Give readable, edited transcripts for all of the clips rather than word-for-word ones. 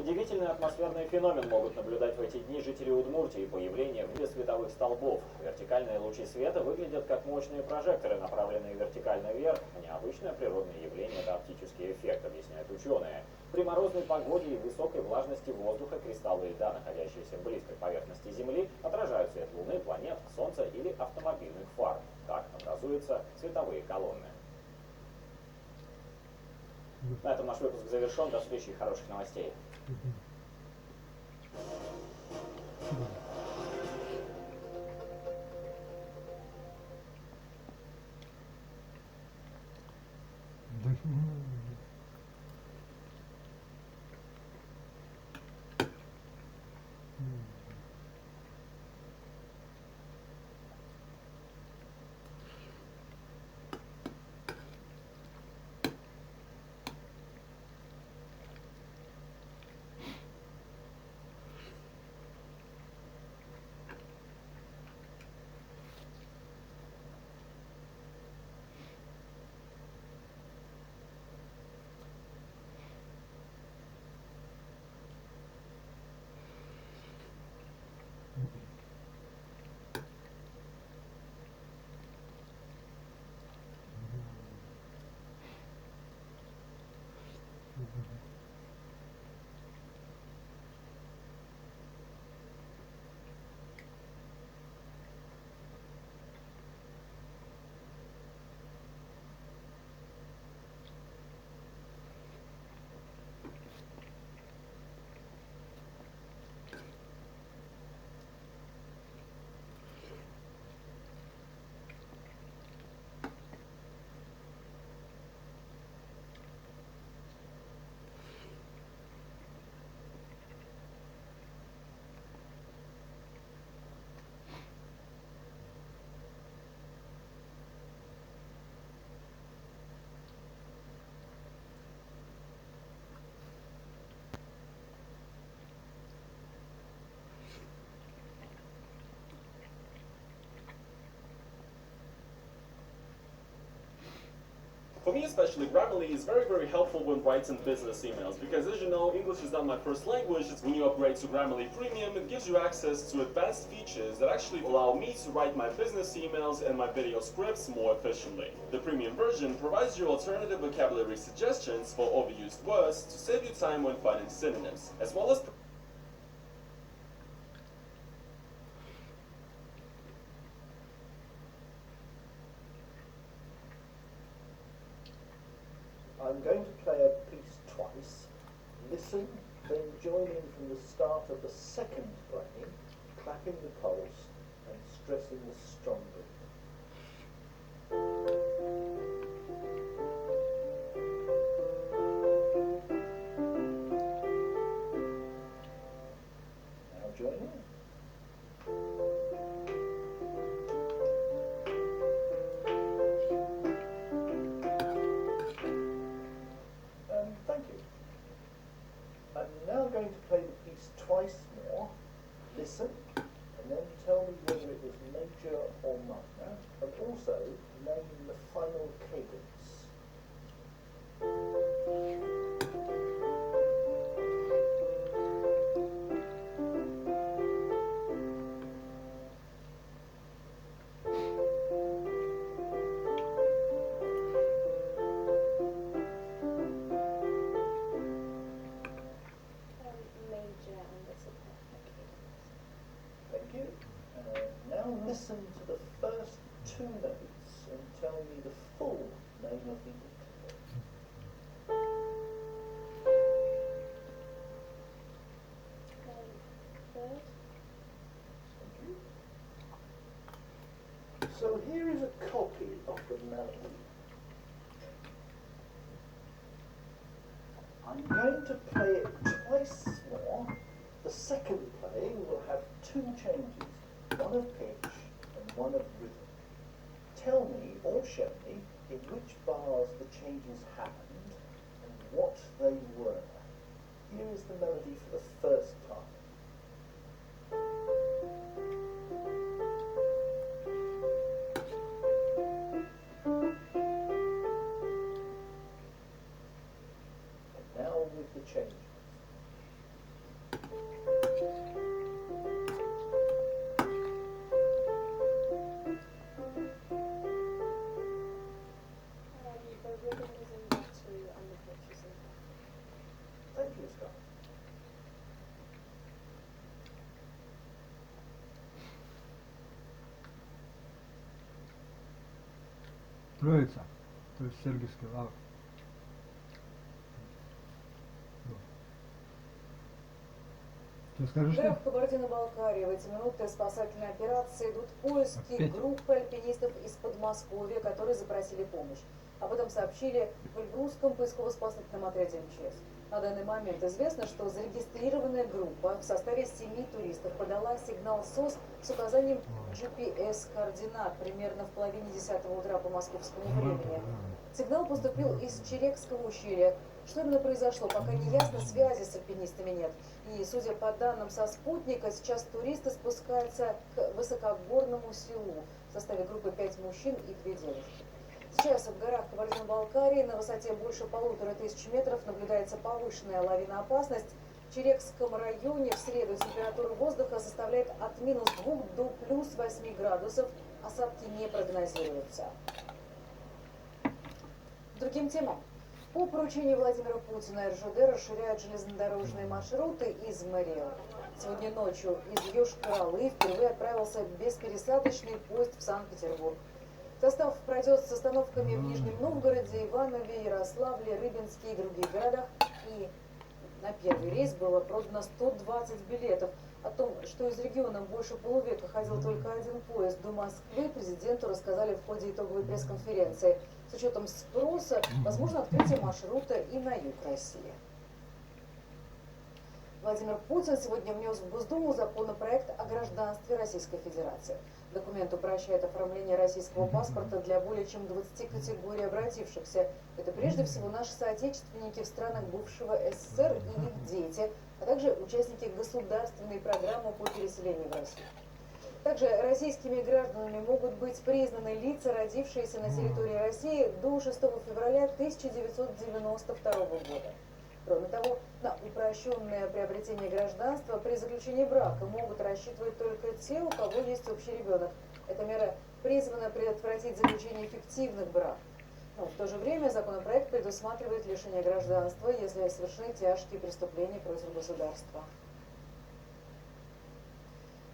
Удивительный атмосферный феномен могут наблюдать в эти дни жители Удмуртии. Появление в виде световых столбов. Вертикальные лучи света выглядят как мощные прожекторы, направленные вертикально вверх. Необычное природное явление – это оптический эффект, объясняют ученые. При морозной погоде и высокой влажности воздуха кристаллы льда, находящиеся близко к поверхности Земли, отражают свет Луны, планет, Солнца или автомобильных фар. Так образуются световые колонны. На этом наш выпуск завершен. До встречи и хороших новостей. For me especially, Grammarly is very helpful when writing business emails because, as you know, English is not my first language. When you upgrade to Grammarly Premium, it gives you access to advanced features that actually allow me to write my business emails and my video scripts more efficiently. The premium version provides you alternative vocabulary suggestions for overused words to save you time when finding synonyms, as well as I'm going to play a piece twice. Listen, then join in from the start of the second playing, clapping the pulse and stressing the strong beat. Now join in. Thank you. I'm now going to play the piece twice more. Listen, and then tell me whether it was major or minor, and also name the final cadence. Thank you. Now listen to the first two notes and tell me the full name of the interval. Thank you. So here is a copy of the melody. I'm going to play it twice more. The second playing will have two changes, one of pitch and one of rhythm. Tell me or show me in which bars the changes happened and what they were. Here is the melody for the first time. And now with the changes. строится, то есть Сергиевский лавр. Что скажешь? В Кабардино-Балкарии в эти минуты спасательной операции идут поиски Опять? группы альпинистов из Подмосковья, которые запросили помощь. Об этом сообщили в Эльбрусском поисково-спасательном отряде МЧС. На данный момент известно, что зарегистрированная группа в составе 7 туристов подала сигнал СОС с указанием GPS-координат примерно в половине 10 утра по московскому времени. Сигнал поступил из Черекского ущелья. Что именно произошло, пока не ясно, связи с альпинистами нет. И, судя по данным со спутника, сейчас туристы спускаются к высокогорному селу в составе группы 5 мужчин и 2 девушки. Сейчас в горах Кабардино-Балкарии на высоте больше 1500 метров наблюдается повышенная лавиноопасность. В Черекском районе в среду температура воздуха составляет от -2 до +8 градусов. Осадки не прогнозируются. Другим темам. По поручению Владимира Путина РЖД расширяют железнодорожные маршруты из Мэриэл. Сегодня ночью из Йошкар-Олы впервые отправился беспересадочный поезд в Санкт-Петербург. Состав пройдет с остановками в Нижнем Новгороде, Иванове, Ярославле, Рыбинске и других городах. И на первый рейс было продано 120 билетов. О том, что из региона больше полувека ходил только один поезд до Москвы, президенту рассказали в ходе итоговой пресс-конференции. С учетом спроса, возможно открытие маршрута и на юг России. Владимир Путин сегодня внес в Госдуму законопроект о гражданстве Российской Федерации. Документ упрощает оформление российского паспорта для более чем 20 категорий обратившихся. Это прежде всего наши соотечественники в странах бывшего СССР и их дети, а также участники государственной программы по переселению в Россию. Также российскими гражданами могут быть признаны лица, родившиеся на территории России до 6 февраля 1992 года. Кроме того, на упрощенное приобретение гражданства при заключении брака могут рассчитывать только те, у кого есть общий ребенок. Эта мера призвана предотвратить заключение фиктивных браков. Но в то же время законопроект предусматривает лишение гражданства, если совершены тяжкие преступления против государства.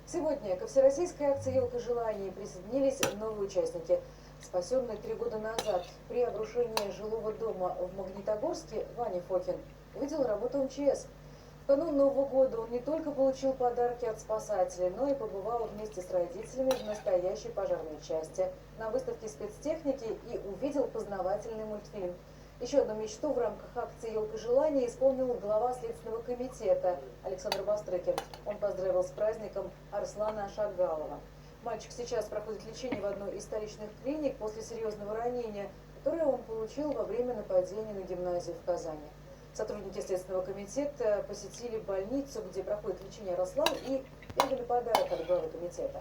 Сегодня ко всероссийской акции «Елка желаний» присоединились новые участники. Спасенный 3 года назад при обрушении жилого дома в Магнитогорске Ваня Фокин увидел работу МЧС. В канун Нового года он не только получил подарки от спасателей, но и побывал вместе с родителями в настоящей пожарной части, на выставке спецтехники и увидел познавательный мультфильм. Еще одну мечту в рамках акции «Елка желаний» исполнил глава Следственного комитета Александр Бастрыкин. Он поздравил с праздником Арслана Шагалова. Мальчик сейчас проходит лечение в одной из столичных клиник после серьезного ранения, которое он получил во время нападения на гимназию в Казани. Сотрудники Следственного комитета посетили больницу, где проходит лечение Арслан, и передали подарок от главы комитета.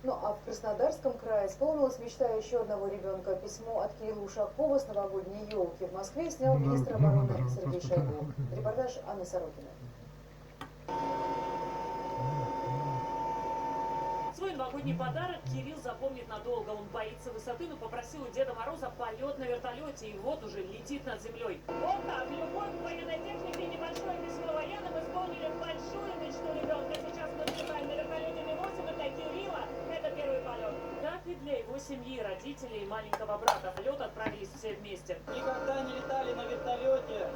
Ну а в Краснодарском крае исполнилась мечта еще одного ребенка. Письмо от Кирилла Ушакова с новогодней елки в Москве снял министр обороны Сергей Шойгу. Репортаж Анны Сорокиной. Свой новогодний подарок Кирилл запомнит надолго. Он боится высоты, но попросил у Деда Мороза полет на вертолете, и вот уже летит над землей. Вот так, любовь к военной технике и небольшое письмо военным исполнили большую мечту ребенка. Сейчас мы летаем на вертолете Ми-8, и для Кирилла это первый полет. Как и для его семьи, родителей и маленького брата. В полет отправились все вместе. Никогда не летали на вертолете.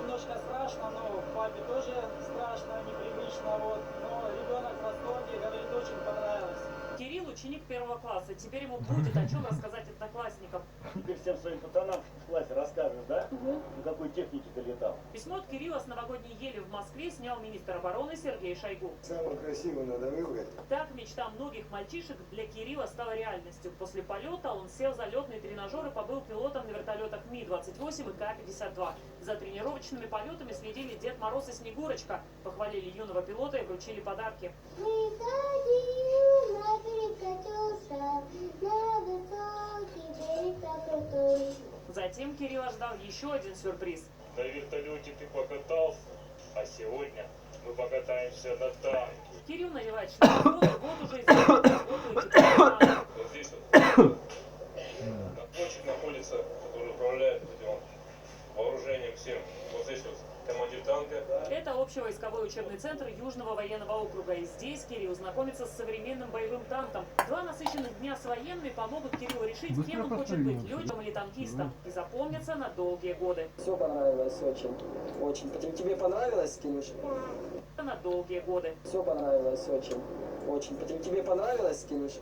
Немножко страшно, но папе тоже страшно, непривычно, вот. Но ребенок в восторге, говорит, очень понравилось. Кирилл ученик 1 класса. Теперь ему будет о чем рассказать одноклассникам. Теперь всем своим пацанам в классе расскажешь, да? На какой технике ты летал? Письмо от Кирилла с новогодней ели в Москве снял министр обороны Сергей Шойгу. Самую красивую надо выбрать. Так мечта многих мальчишек для Кирилла стала реальностью. После полета он сел за летный тренажер и побыл пилотом на вертолетах Ми-28 и К-52. За тренировочными полетами следили Дед Мороз и Снегурочка. Похвалили юного пилота и вручили подарки. Затем Кирилла ждал еще один сюрприз. На вертолете ты покатался, а сегодня мы покатаемся на танке. Кирилл надевает шлем, вот уже работает экипаж. Вот здесь вот находчик находится, который управляет этим вооружением всем. Вот здесь вот командир танка. Это общевойсковой учебный центр Южного военного округа. И здесь Кирилл знакомится с современным боевым танком. 2 насыщенных дня с военными помогут Кириллу решить, кем он хочет быть, летчиком или танкистом. И запомнится на долгие годы. Все понравилось очень. Очень. Тебе понравилось, Кирюша? На долгие годы. Все понравилось очень. Очень. Тебе понравилось, Кирюша?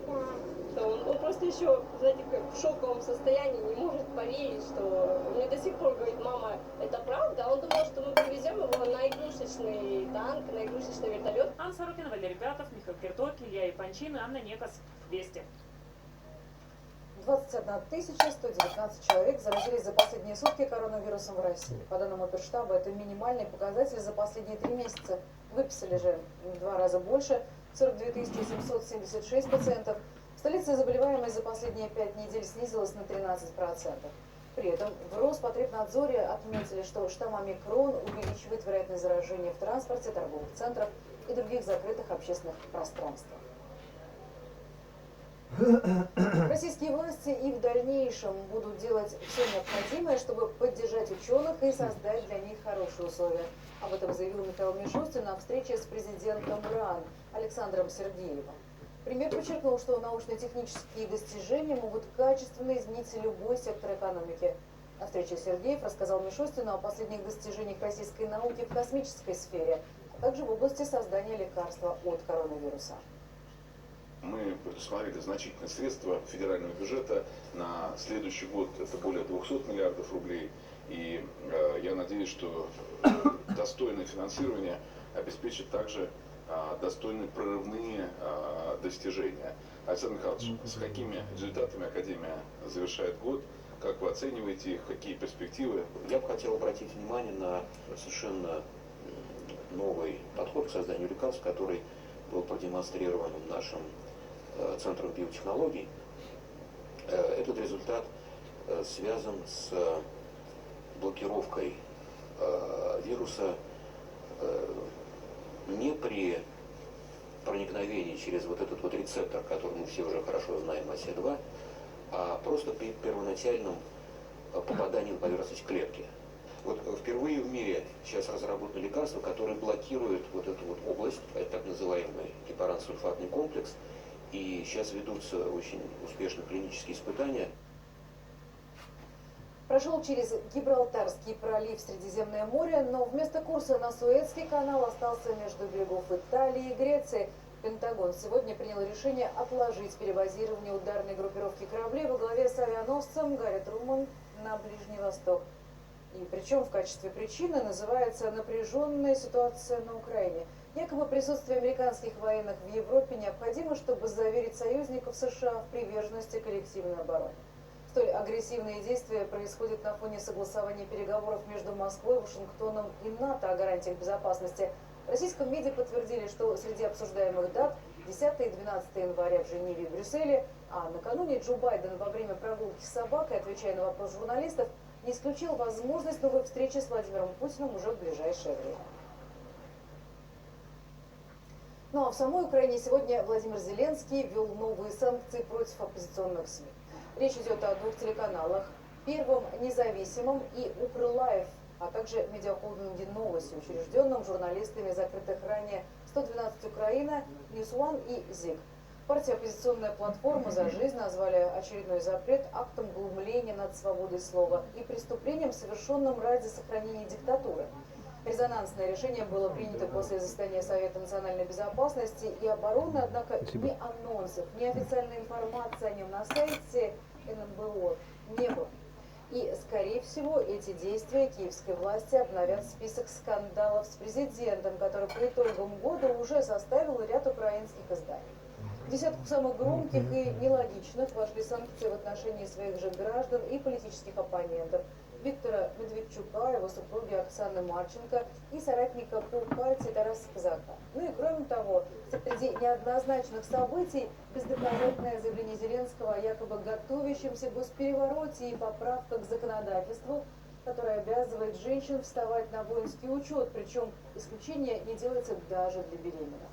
Он просто еще, знаете, как в шоковом состоянии, не может поверить, что мне до сих пор говорит: мама, это правда? Он думал, что мы привезем его на игрушечный танк, на игрушечный вертолет. Анна Сорокина, Валерий Пятов, Михаил Кирток, Илья Ипанчин, Анна Некос. Вести. 21 119 человек заразились за последние сутки коронавирусом в России. По данным оперштаба, это минимальный показатель за последние 3 месяца. Выписали же в 2 раза больше, 42 776 пациентов. В столице заболеваемость за последние 5 недель снизилась на 13%. При этом в Роспотребнадзоре отметили, что штамм омикрон увеличивает вероятность заражения в транспорте, торговых центрах и других закрытых общественных пространствах. Российские власти и в дальнейшем будут делать все необходимое, чтобы поддержать ученых и создать для них хорошие условия. Об этом заявил Михаил Мишустин на встрече с президентом РАН Александром Сергеевым. Премьер подчеркнул, что научно-технические достижения могут качественно изменить любой сектор экономики. На встрече Сергеев рассказал Мишустину о последних достижениях российской науки в космической сфере, а также в области создания лекарства от коронавируса. Мы предусмотрели значительные средства федерального бюджета на следующий год. Это более 200 миллиардов рублей. И я надеюсь, что достойное финансирование обеспечит также достойные прорывные достижения. Александр Михайлович, с какими результатами Академия завершает год? Как вы оцениваете их? Какие перспективы? Я бы хотел обратить внимание на совершенно новый подход к созданию лекарств, который был продемонстрирован нашим Центром биотехнологий. Этот результат связан с блокировкой вируса не при проникновении через вот этот вот рецептор, который мы все уже хорошо знаем, АСЕ-2, а просто при первоначальном попадании на поверхность клетки. Вот впервые в мире сейчас разработано лекарство, которое блокирует вот эту вот область, это так называемый гепарансульфатный комплекс, и сейчас ведутся очень успешные клинические испытания. Прошел через Гибралтарский пролив в Средиземное море, но вместо курса на Суэцкий канал остался между берегов Италии и Греции. Пентагон сегодня принял решение отложить перебазирование ударной группировки кораблей во главе с авианосцем Гарри Труман на Ближний Восток. И причем в качестве причины называется напряженная ситуация на Украине. Якобы присутствие американских военных в Европе необходимо, чтобы заверить союзников США в приверженности коллективной обороне. Столь агрессивные действия происходят на фоне согласования переговоров между Москвой, Вашингтоном и НАТО о гарантиях безопасности. В российском МИДе подтвердили, что среди обсуждаемых дат 10 и 12 января в Женеве и Брюсселе, а накануне Джо Байден во время прогулки с собакой, отвечая на вопрос журналистов, не исключил возможность новой встречи с Владимиром Путиным уже в ближайшее время. Ну а в самой Украине сегодня Владимир Зеленский ввел новые санкции против оппозиционных СМИ. Речь идет о 2 телеканалах: Первом, Независимом и Укрлайв, а также медиахолдинге «Новости», учрежденном журналистами закрытых ранее 112 Украина, News One и ЗИГ. Партия «Оппозиционная платформа за жизнь» назвали очередной запрет актом глумления над свободой слова и преступлением, совершенным ради сохранения диктатуры. Резонансное решение было принято после заседания Совета национальной безопасности и обороны, однако ни анонсов, ни официальной информации о нем на сайте НМБО не было. И, скорее всего, эти действия киевской власти обновят список скандалов с президентом, который по итогам года уже составил ряд украинских изданий. В десятку самых громких и нелогичных вошли санкции в отношении своих же граждан и политических оппонентов: Виктора Медведчука, его супруги Оксаны Марченко и соратника по партии Тараса Казака. Ну и кроме того, среди неоднозначных событий бездоказательное заявление Зеленского о якобы готовящемся госперевороте и поправка к законодательству, которое обязывает женщин вставать на воинский учет, причем исключение не делается даже для беременных.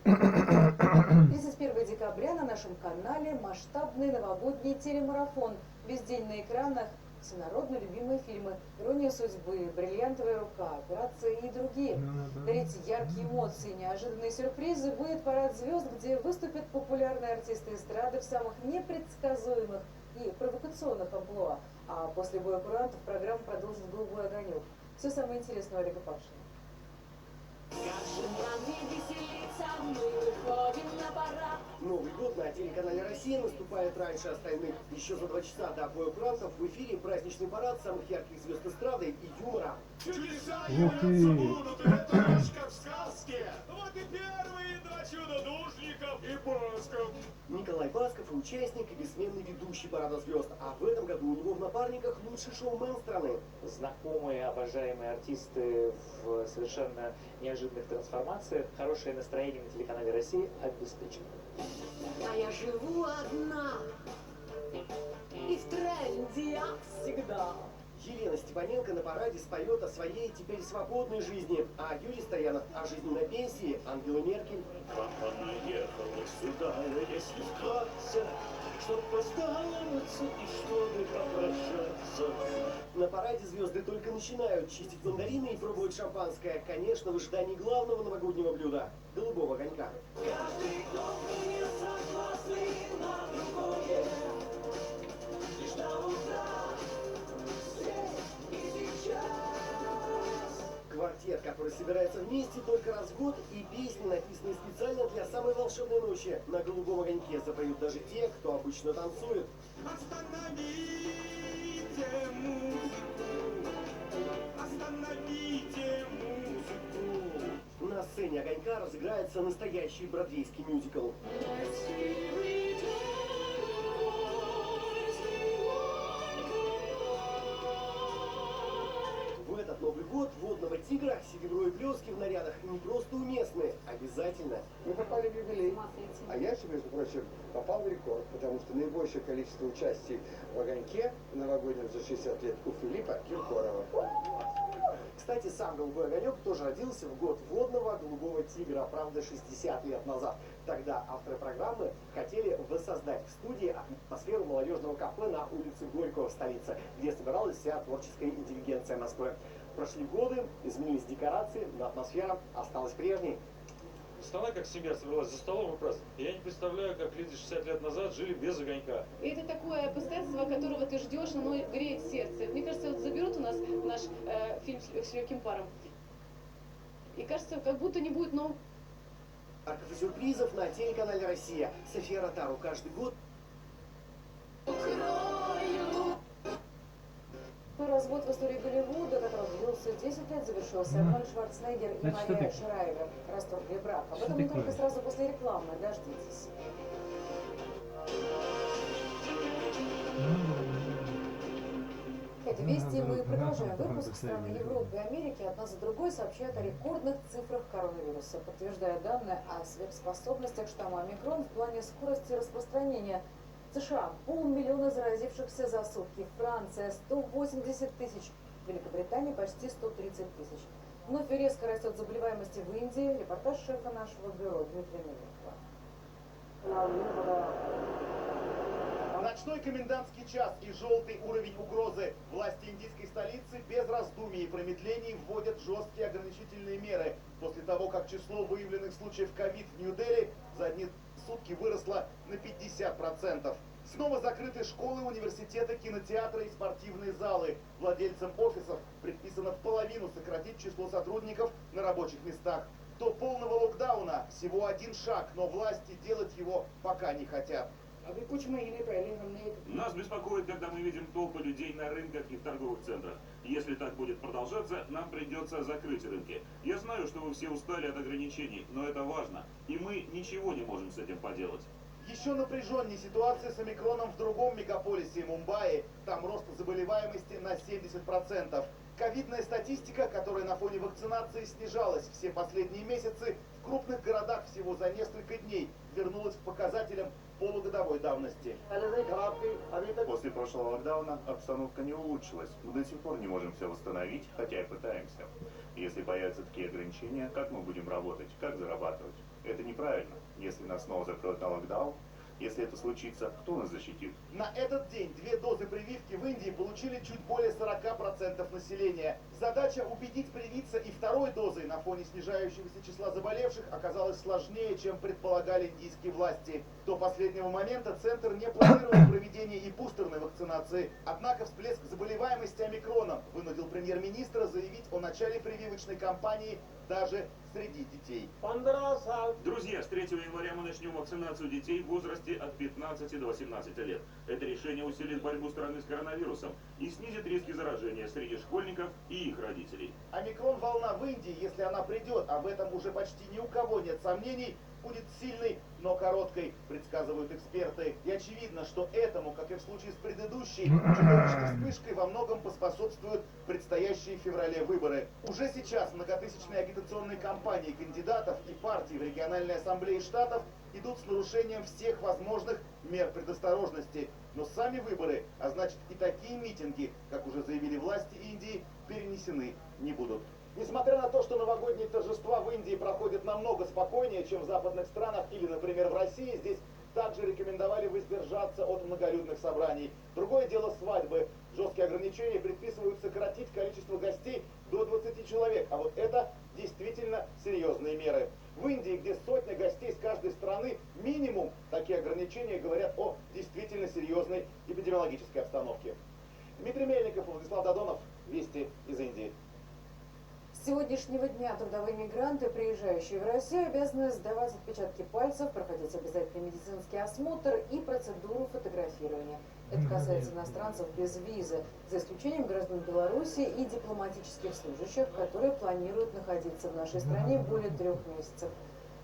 31 декабря на нашем канале масштабный новогодний телемарафон. Весь день на экранах Всенародно любимые фильмы «Ирония судьбы», «Бриллиантовая рука», «Операция» и другие. Дарить яркие эмоции, неожиданные сюрпризы будет парад звезд, где выступят популярные артисты эстрады в самых непредсказуемых и провокационных амплуа. А после боя курантов программу продолжит «Голубой огонек». Все самое интересное у Олега Павшина. Новый год на телеканале «Россия» наступает раньше остальных. Еще за 2 часа до боя курантов в эфире праздничный парад самых ярких звезд эстрады и юмора. Чудеса являться будут, это лишь как в сказке. Вот и первые 2 чуда душников и Басков. Николай Басков и участник, и бессменный ведущий парада звезд. А в этом году у него в напарниках лучший шоумен страны. Знакомые, обожаемые артисты в совершенно неожиданных трансформациях. Хорошее настроение на телеканале «Россия» обеспечено. А я живу одна, и в тренде я всегда. Елена Степаненко на параде споет о своей теперь свободной жизни, а Юрий Стоянов о жизни на пенсии Ангелы Меркель. Она ехала сюда, если вкратце, чтоб поздороваться и чтобы попрощаться. На параде звезды только начинают чистить мандарины и пробовать шампанское. Конечно, в ожидании главного новогоднего блюда – голубого огонька. Каждый год не согласны на другое, лишь до утра. Квартет, который собирается вместе только раз в год, и песни, написанные специально для самой волшебной ночи. На голубом огоньке запоют даже те, кто обычно танцует. Остановите музыку, остановите музыку. На сцене огонька разыграется настоящий бродвейский мюзикл. В этот Новый год водного тигра, серебро и блески в нарядах не просто уместны, обязательно. Мы попали в юбилей. А я еще, между прочим, попал в рекорд, потому что наибольшее количество участий в огоньке новогоднем за 60 лет у Филиппа Киркорова. Кстати, сам голубой огонек тоже родился в год водного голубого тигра, правда, 60 лет назад. Тогда авторы программы хотели воссоздать в студии атмосферу молодежного кафе на улице Горького в столице, где собиралась вся творческая интеллигенция Москвы. Прошли годы, изменились декорации, но атмосфера осталась прежней. Страна как семья собралась за столом и праздник. Я не представляю, как люди 60 лет назад жили без огонька. Это такое постоянство, которого ты ждешь, оно греет сердце. Мне кажется, вот заберут у нас наш фильм с легким паром. И кажется, как будто не будет нового. Арков и сюрпризов на телеканале «Россия». София Ротару каждый год. Развод в истории Голливуда, который длился 10 лет, завершился. Арнольд Шварценеггер и Мария Шрайбер расторгли брак. Об этом не только сразу после рекламы. Дождитесь. Это вести мы продолжаем выпуск. Страны Европы и Америки одна за другой сообщают о рекордных цифрах коронавируса, подтверждая данные о сверхспособностях штамма омикрон в плане скорости распространения. США – 500 000 заразившихся за сутки, Франция – 180 тысяч, Великобритания – почти 130 тысяч. Вновь резко растет заболеваемость в Индии. Репортаж шефа нашего бюро Дмитрия Мельникова. Ночной комендантский час и желтый уровень угрозы. Власти индийской столицы без раздумий и промедлений вводят жесткие ограничительные меры. После того, как число выявленных случаев ковид в Нью-Дели за одни сутки выросло на 50%. Снова закрыты школы, университеты, кинотеатры и спортивные залы. Владельцам офисов предписано в половину сократить число сотрудников на рабочих местах. До полного локдауна всего один шаг, но власти делать его пока не хотят. Нас беспокоит, когда мы видим толпы людей на рынках и в торговых центрах. Если так будет продолжаться, нам придется закрыть рынки. Я знаю, что вы все устали от ограничений, но это важно, и мы ничего не можем с этим поделать. Еще напряженнее ситуация с омикроном в другом мегаполисе Мумбаи. Там рост заболеваемости на 70%. Ковидная статистика, которая на фоне вакцинации снижалась все последние месяцы, в крупных городах всего за несколько дней вернулась к показателям полугодовой давности. После прошлого локдауна обстановка не улучшилась. Мы до сих пор не можем все восстановить, хотя и пытаемся. Если появятся такие ограничения, как мы будем работать, как зарабатывать? Это неправильно. Если нас снова закроют на локдаун, Если это случится, кто нас защитит? На этот день 2 дозы прививки в Индии получили чуть более 40% населения. Задача убедить привиться и 2-й дозой на фоне снижающегося числа заболевших оказалась сложнее, чем предполагали индийские власти. До последнего момента Центр не планировал проведение и бустерной вакцинации. Однако всплеск заболеваемости омикроном вынудил премьер-министра заявить о начале прививочной кампании даже среди детей. Друзья, с 3 января мы начнем вакцинацию детей в возрасте от 15 до 18 лет. Это решение усилит борьбу страны с коронавирусом и снизит риски заражения среди школьников и их родителей. Омикрон-волна в Индии, если она придет, об этом уже почти ни у кого нет сомнений, будет сильной, но короткой, предсказывают эксперты. И очевидно, что этому, как и в случае с предыдущей, чудовищной вспышкой во многом поспособствуют предстоящие в феврале выборы. Уже сейчас многотысячные агитационные кампании кандидатов и партий в региональной ассамблее штатов идут с нарушением всех возможных мер предосторожности. Но сами выборы, а значит и такие митинги, как уже заявили власти Индии, перенесены не будут. Несмотря на то, что новогодние торжества в Индии проходят намного спокойнее, чем в западных странах или, например, в России, здесь также рекомендовали воздержаться от многолюдных собраний. Другое дело свадьбы. Жесткие ограничения предписывают сократить количество гостей до 20 человек, а вот это действительно серьезные меры. В Индии, где сотня гостей с каждой страны, минимум, такие ограничения говорят о действительно серьезной эпидемиологической обстановке. Дмитрий Мельников, Владислав Додонов, Вести из Индии. С сегодняшнего дня трудовые мигранты, приезжающие в Россию, обязаны сдавать отпечатки пальцев, проходить обязательный медицинский осмотр и процедуру фотографирования. Это касается иностранцев без визы, за исключением граждан Беларуси и дипломатических служащих, которые планируют находиться в нашей стране более 3 месяцев.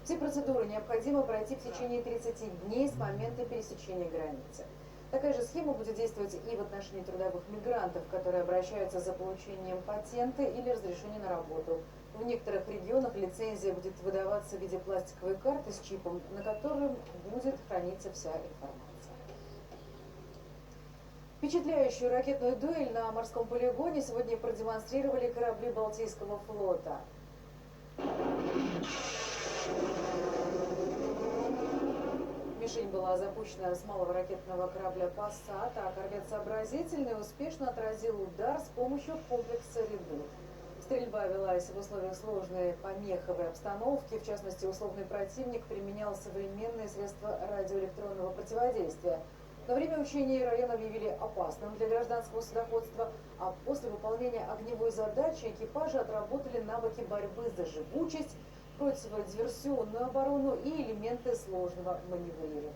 Все процедуры необходимо пройти в течение 30 дней с момента пересечения границы. Такая же схема будет действовать и в отношении трудовых мигрантов, которые обращаются за получением патента или разрешения на работу. В некоторых регионах лицензия будет выдаваться в виде пластиковой карты с чипом, на котором будет храниться вся информация. Впечатляющую ракетную дуэль на морском полигоне сегодня продемонстрировали корабли Балтийского флота. Мишень была запущена с малого ракетного корабля «Пассат», а корвет «Сообразительный» успешно отразил удар с помощью комплекса «Редут». Стрельба велась в условиях сложной помеховой обстановки. В частности, условный противник применял современные средства радиоэлектронного противодействия. На время учений район объявили опасным для гражданского судоходства, а после выполнения огневой задачи экипажи отработали навыки борьбы за живучесть, противодиверсионную оборону и элементы сложного маневрирования.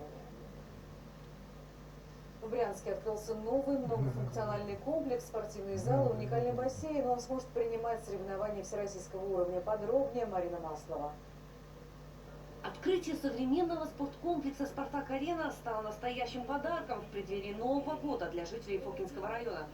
В Брянске открылся новый многофункциональный комплекс, спортивный зал, уникальный бассейн. Он сможет принимать соревнования всероссийского уровня. Подробнее Марина Маслова. Открытие современного спорткомплекса «Спартак-Арена» стало настоящим подарком в преддверии Нового года для жителей Фокинского района.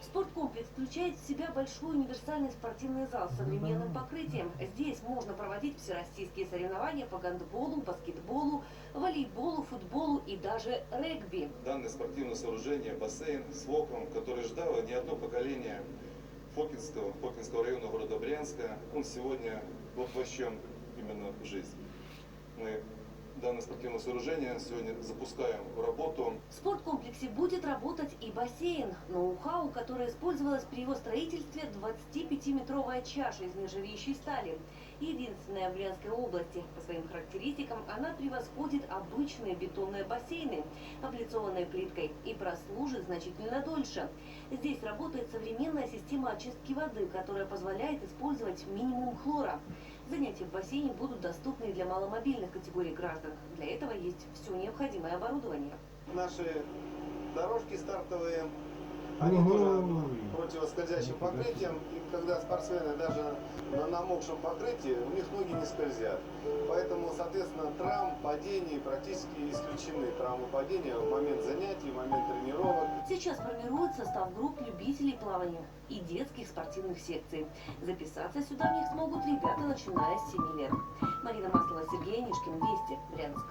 Спорткомплекс включает в себя большой универсальный спортивный зал с современным покрытием. Здесь можно проводить всероссийские соревнования по гандболу, баскетболу, волейболу, футболу и даже регби. Данное спортивное сооружение, бассейн с воком, который ждало не одно поколение Фокинского района города Брянска, он сегодня воплощен именно в жизнь. Мы данное спортивное сооружение сегодня запускаем в работу. В спорткомплексе будет работать и бассейн. Ноу-хау, которое использовалось при его строительстве, 25-метровая чаша из нержавеющей стали. Единственная в Брянской области. По своим характеристикам она превосходит обычные бетонные бассейны, облицованные плиткой, и прослужит значительно дольше. Здесь работает современная система очистки воды, которая позволяет использовать минимум хлора. Занятия в бассейне будут доступны для маломобильных категорий граждан. Для этого есть все необходимое оборудование. Наши дорожки стартовые, они тоже противоскользящим покрытием. И когда спортсмены даже на намокшем покрытии, у них ноги не скользят. Поэтому, соответственно, травм, падений практически исключены. Травмы падения в момент занятий, в момент тренировок. Сейчас формируют состав групп любителей плавания и детских спортивных секций. Записаться сюда в них смогут ребята, начиная с 7 лет. Марина Маслова, Сергей Нишкин, Вести, Брянск.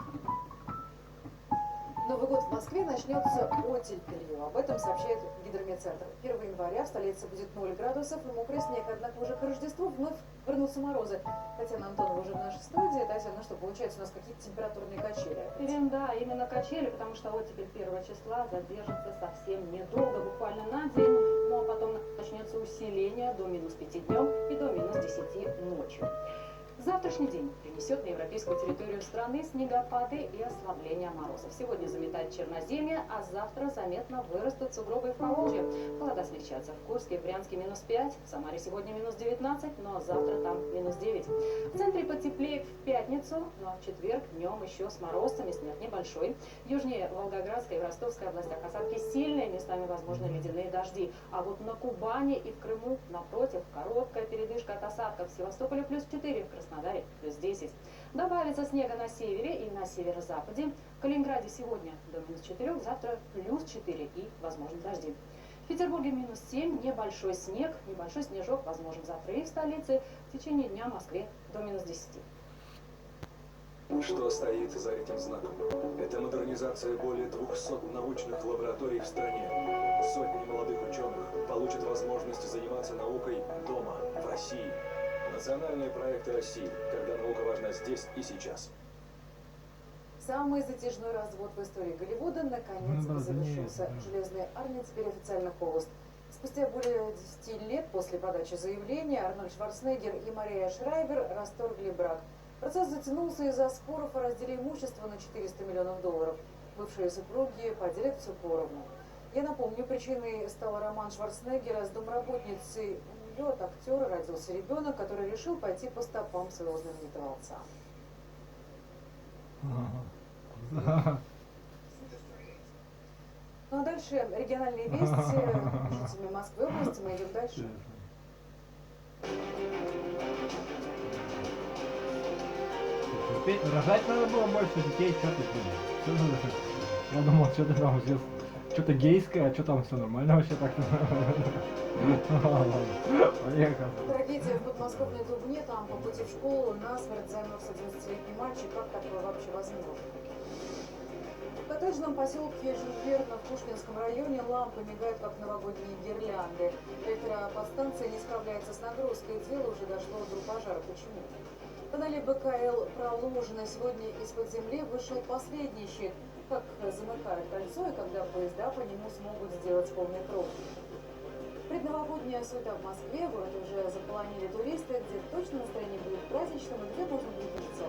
Новый год в Москве начнется оттепелью. Об этом сообщает Гидрометцентр. 1 января в столице будет 0 градусов и мокрый снег. Однако уже к Рождеству вновь вернутся морозы. Татьяна Антонова уже в нашей студии. Татьяна, ну что, получается у нас какие-то температурные качели? Да, именно качели, потому что оттепель 1 числа задержится совсем недолго, буквально на день. Ну а потом начнется усиление до -5 днем и до -10 ночью. Завтрашний день принесет на европейскую территорию страны снегопады и ослабление морозов. Сегодня заметает черноземье, а завтра заметно вырастут сугробы в Поволжье. Холода смягчатся в Курске и Брянске -5, в Самаре сегодня -19, но завтра там -9. В центре потеплеет в пятницу, ну а в четверг днем еще с морозцами, снег небольшой. Южнее Волгоградской и в Ростовской областях осадки сильные, местами возможны ледяные дожди. А вот на Кубани и в Крыму, напротив, короткая передышка от осадков. В Севастополе +4, в Краснодаре +10. Добавится снега на севере и на северо-западе. В Калининграде сегодня до -4, завтра +4 и возможны дожди. В Петербурге -7, небольшой снег, небольшой снежок возможен завтра и в столице. В течение дня в Москве до -10. Что стоит за этим знаком? Это модернизация более 200 научных лабораторий в стране. Сотни молодых ученых получат возможность заниматься наукой дома, в России. Национальные проекты России, когда наука важна здесь и сейчас. Самый затяжной развод в истории Голливуда наконец завершился. Железный Арни теперь официально холост. Спустя более 10 лет после подачи заявления Арнольд Шварценеггер и Мария Шрайбер расторгли брак. Процесс затянулся из-за споров о разделе имущества на $400 миллионов. Бывшие супруги поделят все поровну. Я напомню, причиной стал роман Шварценеггера с домработницей. У нее от актера родился ребенок, который решил пойти по стопам своего знаменитого отца. Ну а дальше региональные вести жителями Москвы и области. Мы идем дальше. Рожать надо было больше детей, что ты думаешь? Я думал, что-то там здесь, что-то гейское, а что там все нормально вообще так-то. Трагедия в подмосковной Дубне, там по пути в школу насмерть замерз 11-летний мальчик. Как такое вообще возможно? В коттеджном поселке Жильверна в Пушкинском районе лампы мигают, как новогодние гирлянды. Электроподстанция не справляется с нагрузкой. Дело уже дошло до пожара. Почему? В тоннеле БКЛ проложено. Сегодня из-под земли вышел последний щит. Как замыкают кольцо и когда поезда по нему смогут сделать полный круг. Предновогодняя суета в Москве. Город уже заполонили туристы. Где точно настроение будет праздничным и где можно будет жить.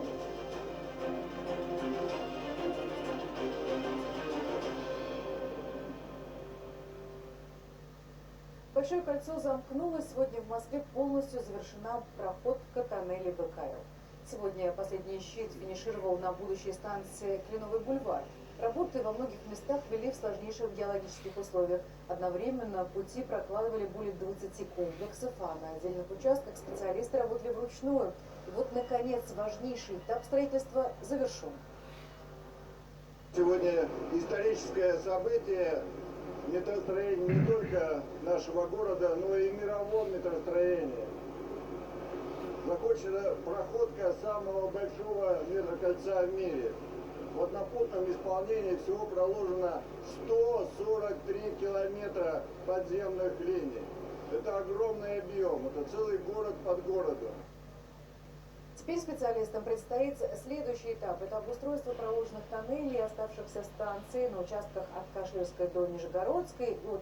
Большое кольцо замкнулось. Сегодня в Москве полностью завершена проходка тоннеля БКЛ. Сегодня последний щит финишировал на будущей станции Кленовый бульвар. Работы во многих местах вели в сложнейших геологических условиях. Одновременно пути прокладывали более 20 комплексов, а на отдельных участках специалисты работали вручную. И вот, наконец, важнейший этап строительства завершен. Сегодня историческое событие метростроения не только нашего города, но и мирового метростроения. Закончена проходка самого большого метрокольца в мире. В однопутном исполнении всего проложено 143 километра подземных линий. Это огромный объем, это целый город под городом. Теперь специалистам предстоит следующий этап. Это обустройство проложенных тоннелей и оставшихся станций на участках от Каширской до Нижегородской, от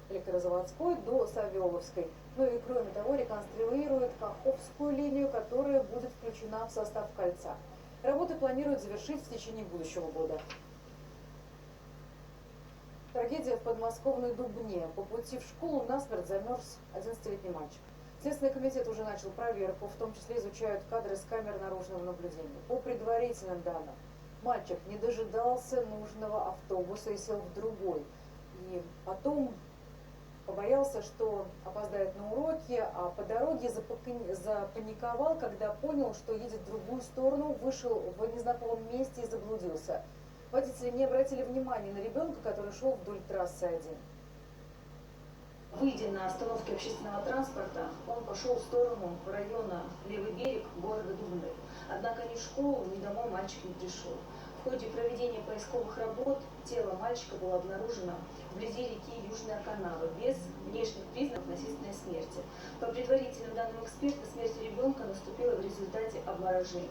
Электрозаводской до Савеловской. Ну и кроме того реконструируют Каховскую линию, которая будет включена в состав кольца. Работы планируют завершить в течение будущего года. Трагедия в подмосковной Дубне. По пути в школу насмерть замерз 11-летний мальчик. Следственный комитет уже начал проверку, в том числе изучают кадры с камер наружного наблюдения. По предварительным данным, мальчик не дожидался нужного автобуса и сел в другой. И потом побоялся, что опоздает на уроки, а по дороге запаниковал, когда понял, что едет в другую сторону, вышел в незнакомом месте и заблудился. Водители не обратили внимания на ребенка, который шел вдоль трассы 1. Выйдя на остановке общественного транспорта, он пошел в сторону района Левый берег города Дубны. Однако ни в школу, ни домой мальчик не пришел. В ходе проведения поисковых работ тело мальчика было обнаружено вблизи реки Южная Канава без внешних признаков насильственной смерти. По предварительным данным эксперта, смерть ребенка наступила в результате обморожения.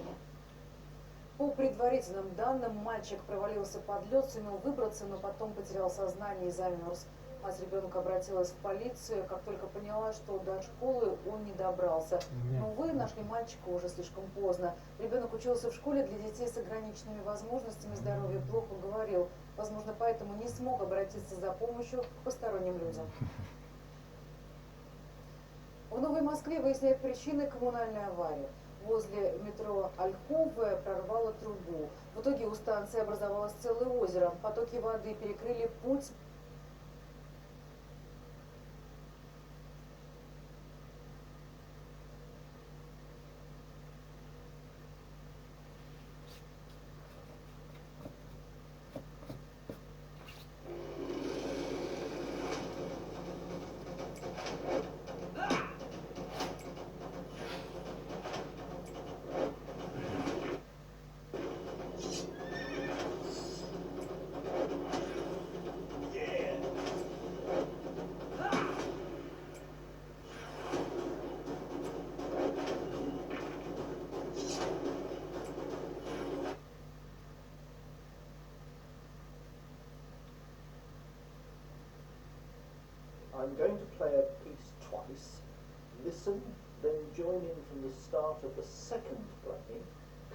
По предварительным данным, мальчик провалился под лед, сумел выбраться, но потом потерял сознание и замерз. Мать ребенка обратилась в полицию, как только поняла, что до школы он не добрался. Но, увы, нашли мальчика уже слишком поздно. Ребенок учился в школе для детей с ограниченными возможностями, здоровье плохо говорил. Возможно, поэтому не смог обратиться за помощью к посторонним людям. В Новой Москве выясняют причины коммунальной аварии. Возле метро Ольховая прорвало трубу. В итоге у станции образовалось целое озеро. Потоки воды перекрыли путь. I'm going to play a piece twice. Listen, then join in from the start of the second playing,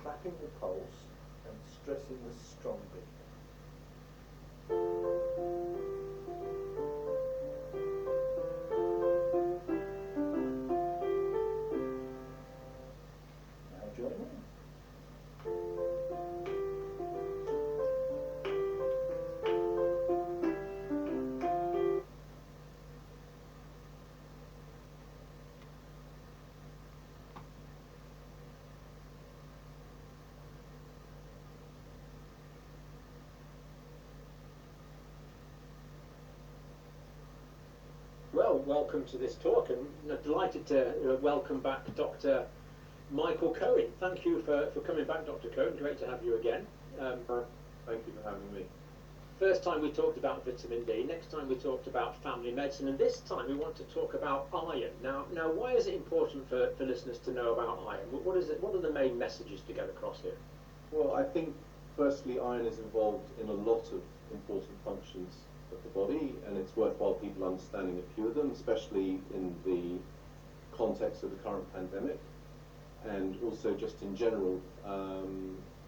clapping the pulse and stressing the strong beat. Now join in. Well, welcome to this talk, and I'm delighted to welcome back Dr. Michael Cohen. Thank you for coming back, Dr. Cohen. Great to have you again. Thank you for having me. First time we talked about vitamin D, next time we talked about family medicine, and this time we want to talk about iron. Now, why is it important for listeners to know about iron? What is it? What are the main messages to get across here? Well, I think firstly iron is involved in a lot of important functions of the body, and it's worthwhile people understanding a few of them, especially in the context of the current pandemic, and also just in general.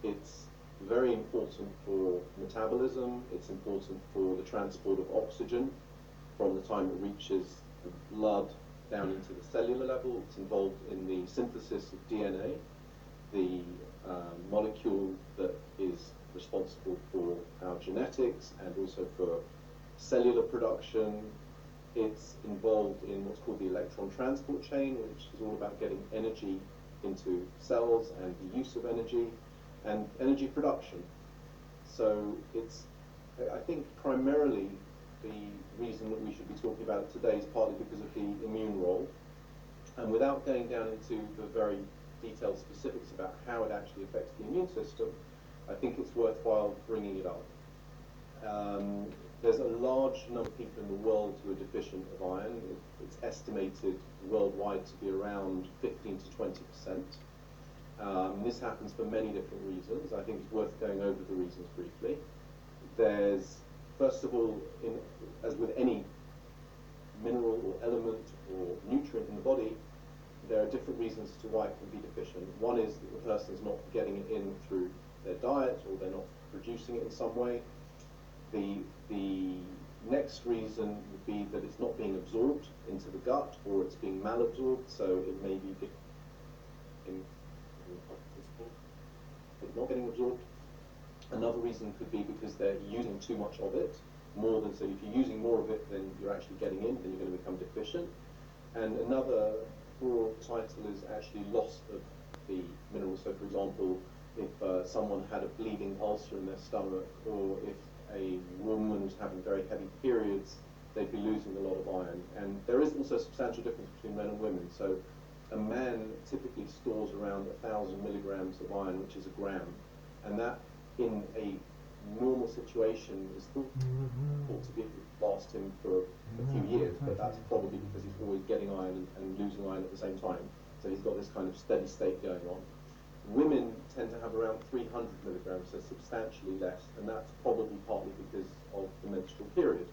It's very important for metabolism, it's important for the transport of oxygen from the time it reaches the blood down into the cellular level. It's involved in the synthesis of DNA, the molecule that is responsible for our genetics and also for cellular production. It's involved in what's called the electron transport chain, which is all about getting energy into cells and the use of energy and energy production. So it's, I think primarily the reason that we should be talking about it today is partly because of the immune role. And without going down into the very detailed specifics about how it actually affects the immune system, I think it's worthwhile bringing it up. There's a large number of people in the world who are deficient of iron. It's estimated worldwide to be around 15 to 20%. This happens for many different reasons. I think it's worth going over the reasons briefly. There's, first of all, as with any mineral or element or nutrient in the body, there are different reasons as to why it can be deficient. One is that the person is not getting it in through their diet, or they're not producing it in some way. The next reason would be that it's not being absorbed into the gut, or it's being malabsorbed, so it may be not getting absorbed. Another reason could be because they're using too much of it, more than, so if you're using more of it than you're actually getting in, then you're going to become deficient. And another broad title is actually loss of the minerals. So for example, if someone had a bleeding ulcer in their stomach, or if a woman's having very heavy periods, they'd be losing a lot of iron. And there is also a substantial difference between men and women. So a man typically stores around 1,000 milligrams of iron, which is a gram, and that in a normal situation is thought to be last him for a few years, but that's probably because he's always getting iron and losing iron at the same time. So he's got this kind of steady state going on. Women tend to have around 300 milligrams, so substantially less, and that's probably partly because of the menstrual period.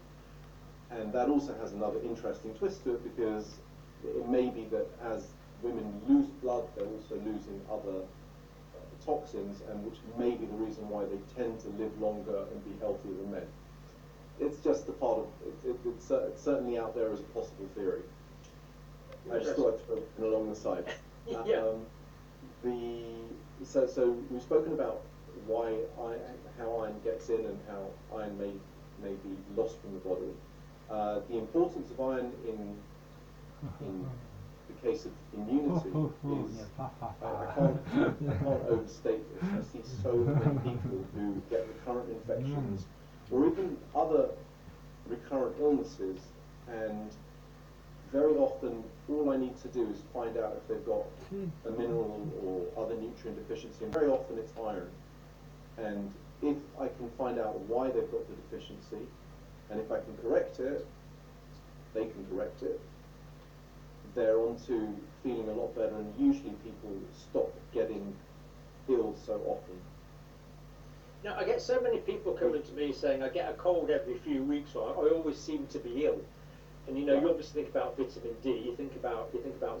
And that also has another interesting twist to it, because it may be that as women lose blood, they're also losing other toxins, and which may be the reason why they tend to live longer and be healthier than men. It's just a part of it's certainly out there as a possible theory. I just thought I'd throw it along the side. So we've spoken about how iron gets in and how iron may be lost from the body. The importance of iron in the case of immunity is, I can't overstate this. I see so many people who get recurrent infections or even other recurrent illnesses, and very often all I need to do is find out if they've got a mineral or other nutrient deficiency, and very often it's iron. And if I can find out why they've got the deficiency, and if I can correct it, they can correct it, they're on to feeling a lot better, and usually people stop getting ill so often. Now, I get so many people coming to me saying, I get a cold every few weeks, or I always seem to be ill. And you obviously think about vitamin D, you think about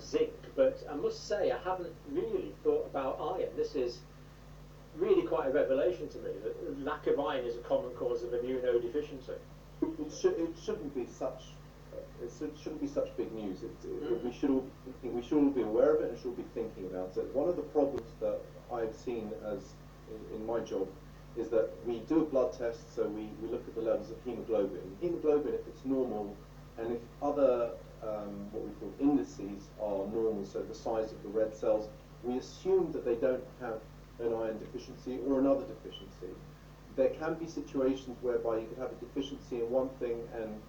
zinc, but I must say I haven't really thought about iron. This is really quite a revelation to me, that lack of iron is a common cause of immunodeficiency. It shouldn't be such. It shouldn't be such big news. We should all be aware of it and should all be thinking about it. One of the problems that I've seen in my job is that we do a blood test, so we look at the levels of hemoglobin. Hemoglobin, if it's normal, and if other what we call indices are normal, so the size of the red cells, we assume that they don't have an iron deficiency or another deficiency. There can be situations whereby you could have a deficiency in one thing and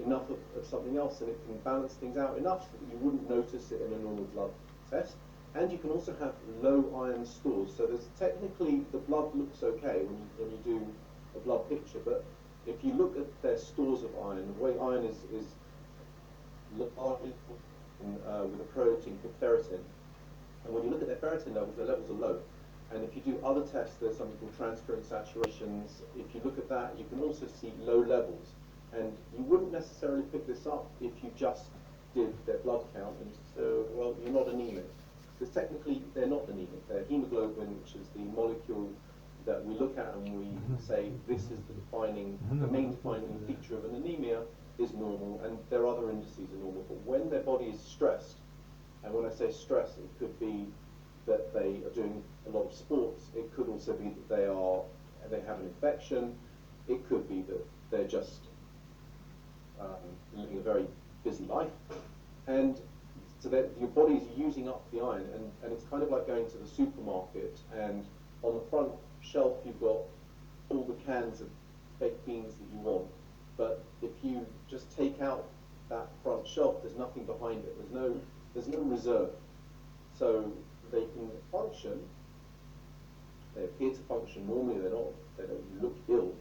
enough of something else, and it can balance things out enough that you wouldn't notice it in a normal blood test. And you can also have low iron stores. So there's technically, the blood looks okay when you do a blood picture, but if you look at their stores of iron, the way iron is largely with a protein called ferritin, and when you look at their ferritin levels, their levels are low. And if you do other tests, there's something called transferrin saturations. If you look at that, you can also see low levels. And you wouldn't necessarily pick this up if you just did their blood count and so, well, you're not anemic. Because technically, they're not anemic. They're hemoglobin, which is the molecule that we look at and we say this is the main defining feature of an anemia is normal, and their other indices are normal. But when their body is stressed, and when I say stress, it could be that they are doing a lot of sports. It could also be that they have an infection. It could be that they're just living a very busy life, and so that your body is using up the iron, and it's kind of like going to the supermarket, and on the front shelf you've got all the cans of baked beans that you want, but if you just take out that front shelf, there's nothing behind it. There's no reserve, so they can function. They appear to function normally. They don't look ill.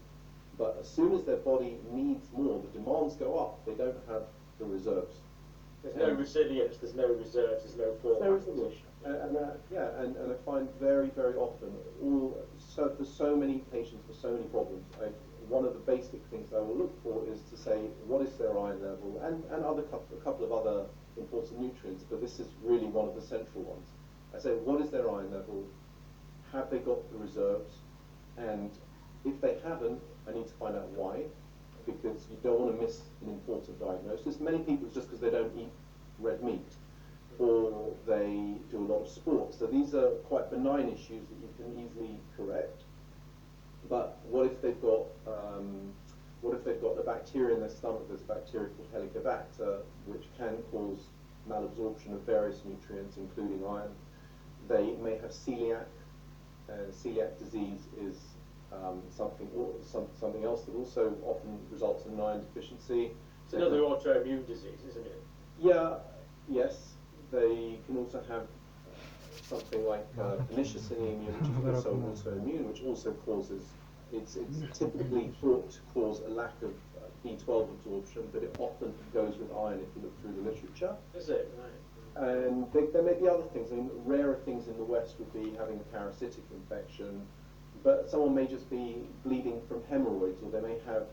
But as soon as their body needs more, the demands go up. They don't have the reserves. There's no resilience, there's no reserves, there's no form. And I find very, very often, for so many patients with so many problems, one of the basic things I will look for is to say, what is their iron level, and a couple of other important nutrients, but this is really one of the central ones. I say, what is their iron level? Have they got the reserves? And if they haven't, I need to find out why, because you don't want to miss an important diagnosis. Many people, it's just because they don't eat red meat, or they do a lot of sports. So these are quite benign issues that you can easily correct. But what if they've got a bacteria in their stomach? There's a bacteria called Helicobacter, which can cause malabsorption of various nutrients, including iron. They may have celiac. Celiac disease is something else that also often results in iron deficiency. It's another autoimmune disease, isn't it? Yeah, yes. They can also have something like pernicious anemia, which is also autoimmune, which also causes, it's typically thought to cause a lack of B12 absorption, but it often goes with iron if you look through the literature. Is it? Right. And there may be other things. I mean, rarer things in the West would be having a parasitic infection, but someone may just be bleeding from hemorrhoids, or they may have,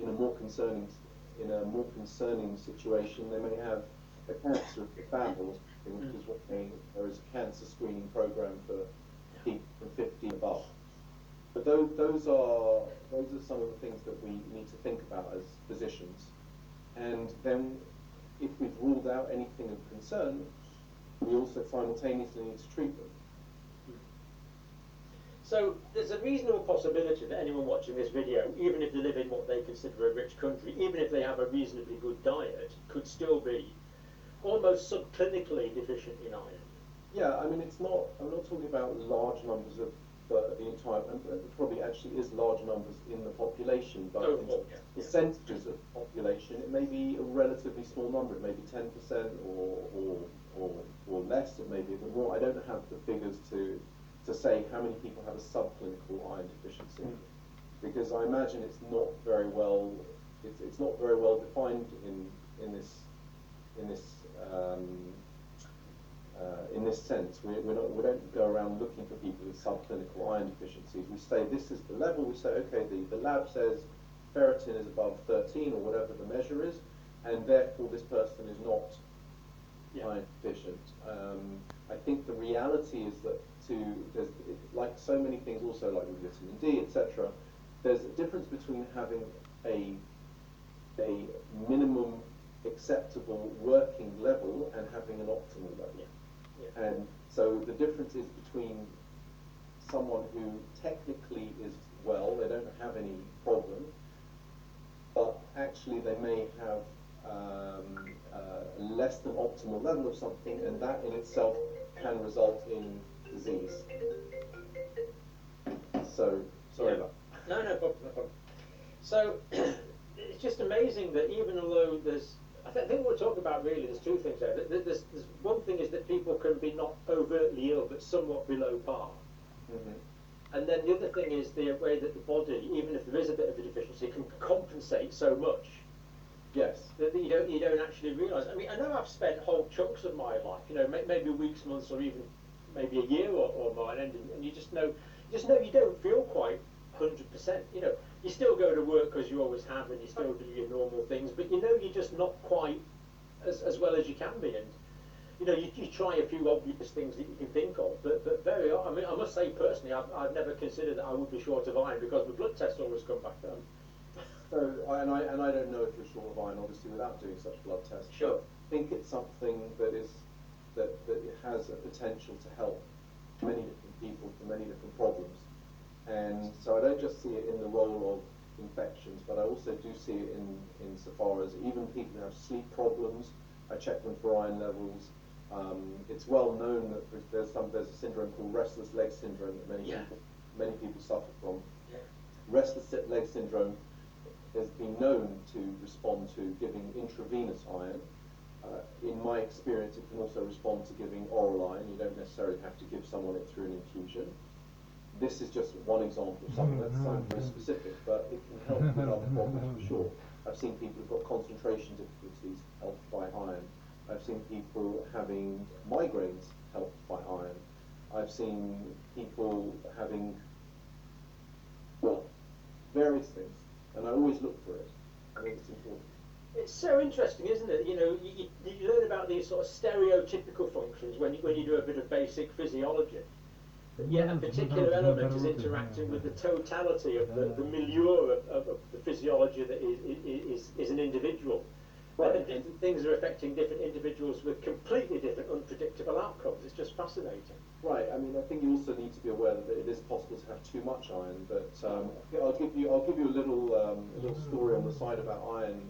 in a more concerning situation, they may have a cancer of the bowel, which is what there is a cancer screening program for people from 50 and above. But those are some of the things that we need to think about as physicians. And then, if we've ruled out anything of concern, we also simultaneously need to treat them. So there's a reasonable possibility that anyone watching this video, even if they live in what they consider a rich country, even if they have a reasonably good diet, could still be almost subclinically deficient in iron. Yeah, I mean, I'm not talking about large numbers of the entire, and probably actually is large numbers in the population, but in percentages of population, it may be a relatively small number. It may be 10% or less, it may be even more. I don't have the figures to say how many people have a subclinical iron deficiency, because I imagine it's not very well defined in this sense. We don't go around looking for people with subclinical iron deficiencies. We say this is the level. We say, okay, the lab says ferritin is above 13 or whatever the measure is, and therefore this person is not iron deficient. I think the reality is that there's, like so many things, also like with vitamin D, etc., there's a difference between having a minimum acceptable working level and having an optimal level. And so the difference is between someone who technically is well, they don't have any problem, but actually they may have less than optimal level of something, and that in itself can result in disease. So, sorry about that. No problem, no problem. So, it's just amazing that even although there's, I think what we're talking about really, there's two things there. There's one thing is that people can be not overtly ill, but somewhat below par. And then the other thing is the way that the body, even if there is a bit of a deficiency, can compensate so much. Yes. That you don't actually realise. I mean, I know I've spent whole chunks of my life, maybe weeks, months, or even maybe a year or more, and you just know you don't feel quite 100%. You still go to work because you always have, and you still do your normal things, but you're just not quite as well as you can be. And you try a few obvious things that you can think of, but very often, I mean, I must say personally, I've never considered that I would be short of iron because my blood tests always come back down. So, and I don't know if you're short of iron, obviously, without doing such blood tests. Sure. But I think it's something that it has a potential to help many different people for many different problems. And so I don't just see it in the role of infections, but I also do see it in so far as even people who have sleep problems, I check them for iron levels. It's well known that there's a syndrome called Restless Leg Syndrome that many people suffer from. Restless Leg Syndrome has been known to respond to giving intravenous iron. In my experience, it can also respond to giving oral iron. You don't necessarily have to give someone it through an infusion. This is just one example of something that's very specific, but it can help with other problems for sure. I've seen people who've got concentration difficulties helped by iron. I've seen people having migraines helped by iron. I've seen people having, various things, and I always look for it. I think it's important. It's so interesting, isn't it? You learn about these sort of stereotypical functions when you do a bit of basic physiology. Yet a particular element is interacting with the totality of the milieu of the physiology that is an individual. Right. And different things are affecting different individuals with completely different unpredictable outcomes. It's just fascinating. Right. I mean, I think you also need to be aware that it is possible to have too much iron. But I'll give you a little story on the side about iron.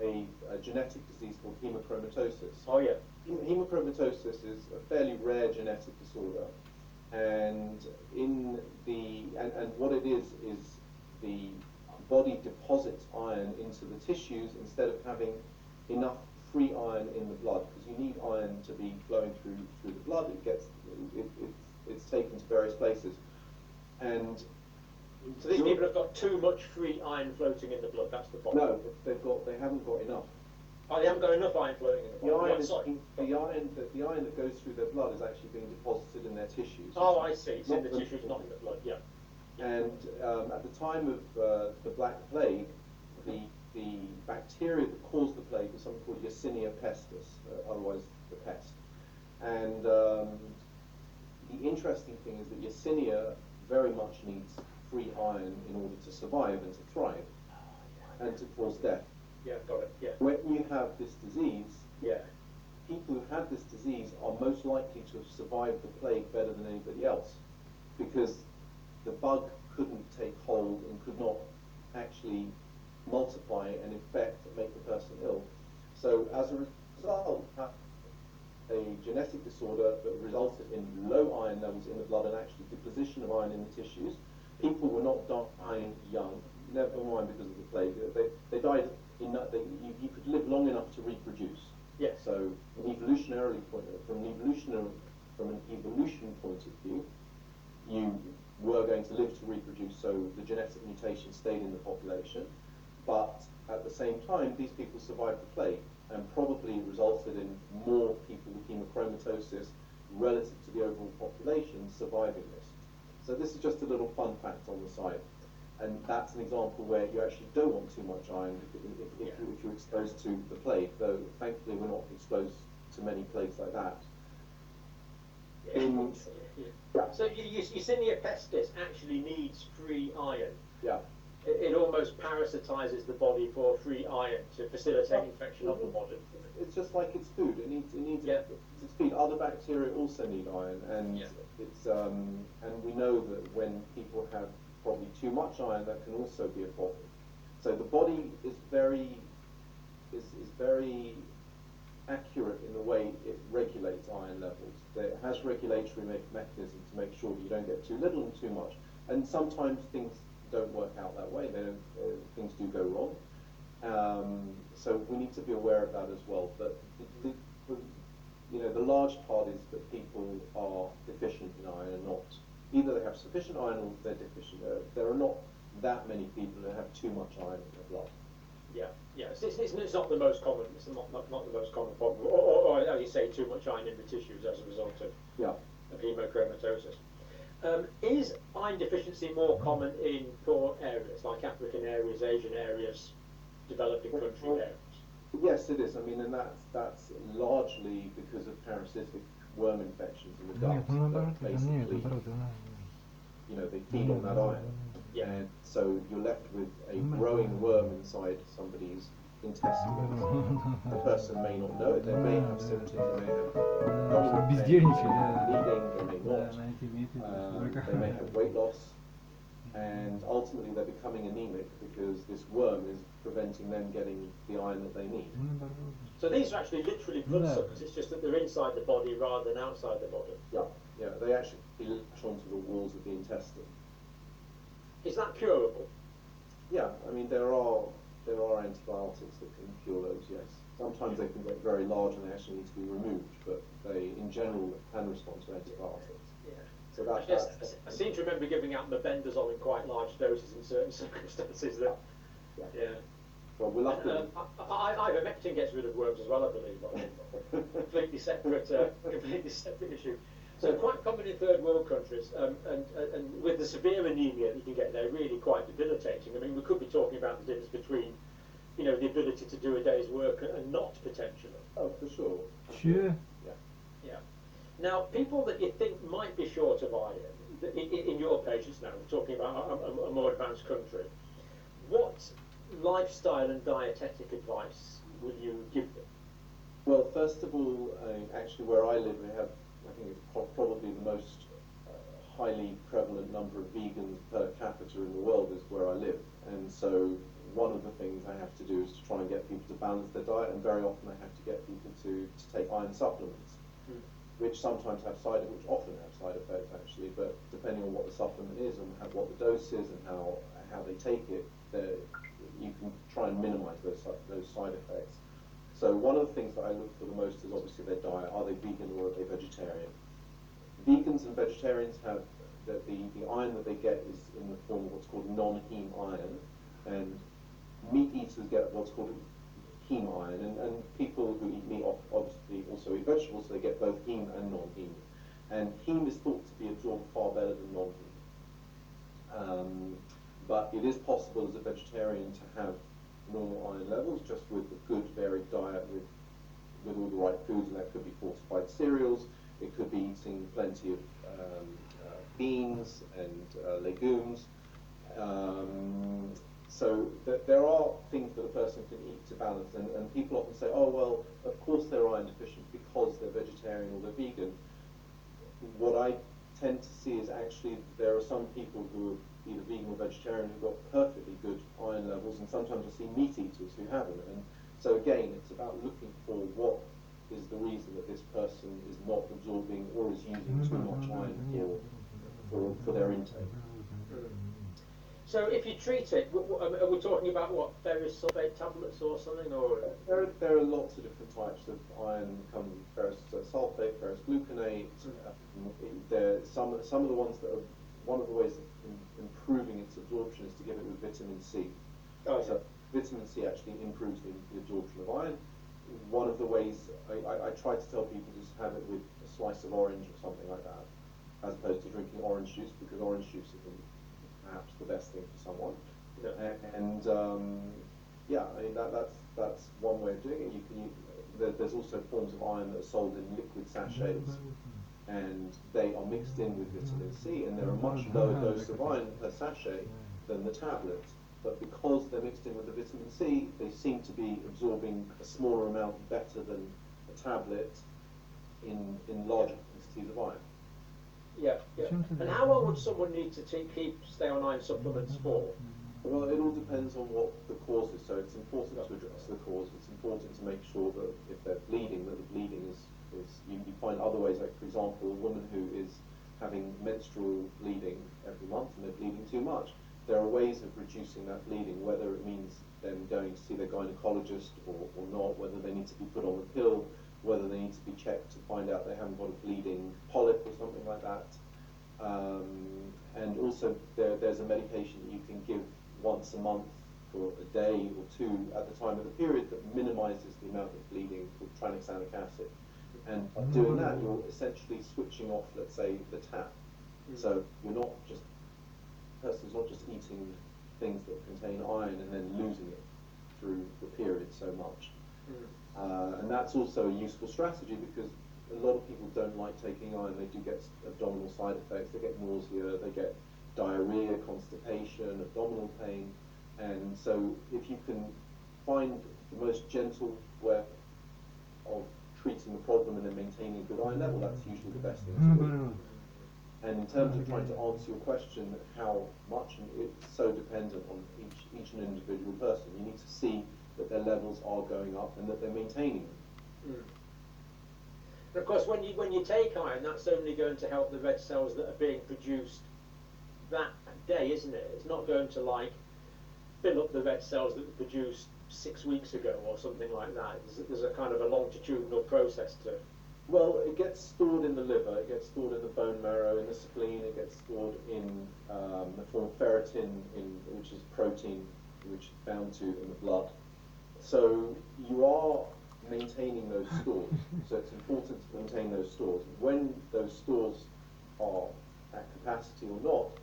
A genetic disease called hemochromatosis. Oh yeah. Hemochromatosis is a fairly rare genetic disorder. And what it is the body deposits iron into the tissues instead of having enough free iron in the blood, because you need iron to be flowing through the blood. It's taken to various places, and so these people have got too much free iron floating in the blood. That's the problem. No, they haven't got enough. Oh, they haven't got enough iron floating in the blood. The iron that goes through their blood is actually being deposited in their tissues. Oh, I see. It's in the tissues, not in the blood. Yeah. And at the time of the Black Plague, the bacteria that caused the plague was something called Yersinia pestis, otherwise the pest. And the interesting thing is that Yersinia very much needs free iron in order to survive and to thrive, and to cause death. Yeah, got it. Yeah. When you have this disease, yeah, people who have this disease are most likely to have survived the plague better than anybody else, because the bug couldn't take hold and could not actually multiply and infect and make the person ill. So as a result, a genetic disorder that resulted in low iron levels in the blood and actually deposition of iron in the tissues. People were not dying young, never mind because of the plague. They died enough. You could live long enough to reproduce. Yes. So from an evolution point of view, you were going to live to reproduce. So the genetic mutation stayed in the population, but at the same time, these people survived the plague, and probably resulted in more people with hemochromatosis relative to the overall population surviving this. So this is just a little fun fact on the side. And that's an example where you actually don't want too much iron if you're exposed to the plague, though thankfully we're not exposed to many plagues like that. So Yersinia pestis actually needs free iron. Yeah. It almost parasitizes the body for free iron to facilitate infection of the body. It's just like its food. It needs its feed. Other bacteria also need iron, and it's and we know that when people have probably too much iron, that can also be a problem. So the body is very accurate in the way it regulates iron levels. It has regulatory mechanisms to make sure that you don't get too little and too much. And sometimes things don't work out that way. Things do go wrong. So we need to be aware of that as well. But the large part is that people are deficient in iron and not. Either they have sufficient iron or they're deficient. There are not that many people who have too much iron in their blood. Yeah, yeah. It's not the most common. It's not the most common problem, or as you say, too much iron in the tissues as a result of hemochromatosis. Is iron deficiency more common in poor areas like African areas, Asian areas, developing country areas? Yes, it is. I mean, and that's largely because of parasitic worm infections in the gut. Basically, they feed on that iron. Yeah. And so you're left with a growing worm inside somebody's intestines. The person may not know it. They may have symptoms. They may have bleeding. They may not. They may have weight loss. And ultimately they're becoming anemic because this worm is preventing them getting the iron that they need. So these are actually literally blood suckers. It's just that they're inside the body rather than outside the body. Yeah, they actually latch onto the walls of the intestine. Is that curable? Yeah, I mean there are antibiotics that can cure those. Yes, sometimes they can get very large and they actually need to be removed, but they in general can respond to antibiotics. Yeah. So I seem to remember giving out mebendazole in quite large doses in certain circumstances. Yeah. Well, we're lucky. Ivermectin gets rid of worms as well, I believe. Completely separate issue. So quite common in third world countries, and with the severe anemia that you can get there, really quite debilitating. I mean, we could be talking about the difference between, the ability to do a day's work and not potentially. Oh, for sure. Sure. Yeah. Now, people that you think might be short of iron, in your patients now, we're talking about a more advanced country, what lifestyle and dietetic advice will you give them? Well, first of all, actually where I live, we have, I think it's probably the most highly prevalent number of vegans per capita in the world is where I live. And so one of the things I have to do is to try and get people to balance their diet, and very often I have to get people to take iron supplements, which sometimes have which often have side effects actually, but depending on what the supplement is and what the dose is and how they take it, you can try and minimize those side effects. So one of the things that I look for the most is obviously their diet. Are they vegan or are they vegetarian? Vegans and vegetarians have the iron that they get is in the form of what's called non-heme iron, and meat eaters get what's called heme iron, and people who eat meat obviously also eat vegetables, so they get both heme and non-heme. And heme is thought to be absorbed far better than non-heme. But it is possible as a vegetarian to have normal iron levels just with a good varied diet with all the right foods, and that could be fortified cereals, it could be eating plenty of beans and legumes. So there are things that a person can eat to balance, and people often say, oh well, of course they're iron deficient because they're vegetarian or they're vegan. What I tend to see is actually there are some people who are either vegan or vegetarian who've got perfectly good iron levels, and sometimes I see meat eaters who haven't. And so again, it's about looking for what is the reason that this person is not absorbing or is using too much iron for their intake. So if you treat it, are we talking about what, ferrous sulfate tablets or something, or? There are lots of different types of iron. Come ferrous sulfate, ferrous gluconate. Some of the ones that are, one of the ways of improving its absorption is to give it with vitamin C. Oh, so vitamin C actually improves the absorption of iron. One of the ways I try to tell people is have it with a slice of orange or something like that, as opposed to drinking orange juice, because orange juice isn't perhaps the best thing for someone. No. And yeah, I mean that's one way of doing it. You can there's also forms of iron that are sold in liquid sachets, and they are mixed in with vitamin C, and they're a much lower dose of iron per sachet than the tablet. But because they're mixed in with the vitamin C, they seem to be absorbing a smaller amount better than a tablet in larger quantities of iron. Yeah, yeah. And how long would someone need to stay on iron supplements for? Well, it all depends on what the cause is. So it's important to address the cause. It's important to make sure that if they're bleeding, that the bleeding is you find other ways. Like for example, a woman who is having menstrual bleeding every month and they're bleeding too much. There are ways of reducing that bleeding, whether it means them going to see their gynecologist or not, whether they need to be put on the pill, whether they need to be checked to find out they haven't got a bleeding polyp or something like that. And also there's a medication that you can give once a month for a day or two at the time of the period that minimises the amount of bleeding, called tranexamic acid. And by doing that, you're essentially switching off, let's say, the tap. So you're not just, the person's not just eating things that contain iron and then losing it through the period so much. And that's also a useful strategy because a lot of people don't like taking iron. They do get abdominal side effects. They get nausea, they get diarrhea, constipation, abdominal pain. And so if you can find the most gentle way of treating the problem and then maintaining a good iron level, that's usually the best thing to do. And in terms of trying to answer your question, how much, it's so dependent on each and individual person. You need to see that their levels are going up and that they're maintaining them. And of course, when you take iron, that's only going to help the red cells that are being produced that day, isn't it? It's not going to like fill up the red cells that were produced 6 weeks ago or something like that. There's a kind of a longitudinal process to it. Well, it gets stored in the liver, it gets stored in the bone marrow, in the spleen, it gets stored in the form of ferritin, which is protein which is bound to in the blood. So you are maintaining those stores. So it's important to maintain those stores. When those stores are at capacity or not,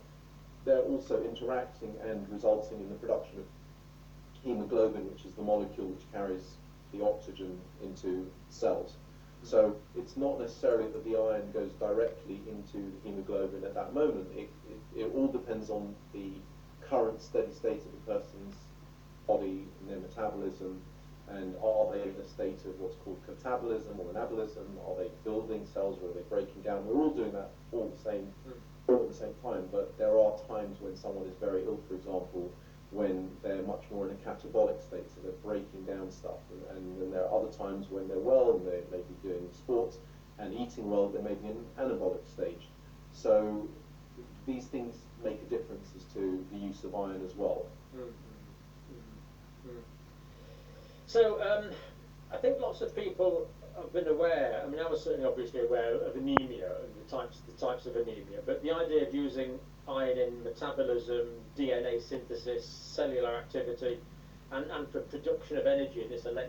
they're also interacting and resulting in the production of hemoglobin, which is the molecule which carries the oxygen into cells. So it's not necessarily that the iron goes directly into the hemoglobin at that moment. It all depends on the current steady state of the person's body and their metabolism, and are they in a state of what's called catabolism or anabolism? Are they building cells or are they breaking down? We're all doing that all at the same time, but there are times when someone is very ill, for example, when they're much more in a catabolic state, so they're breaking down stuff, and then there are other times when they're well and they may be doing sports and eating well, they may be in an anabolic stage. So these things make a difference as to the use of iron as well. So I think lots of people have been aware. I mean, I was certainly obviously aware of anemia and the types of anemia, but the idea of using iron in metabolism, DNA synthesis, cellular activity, and for production of energy in this electric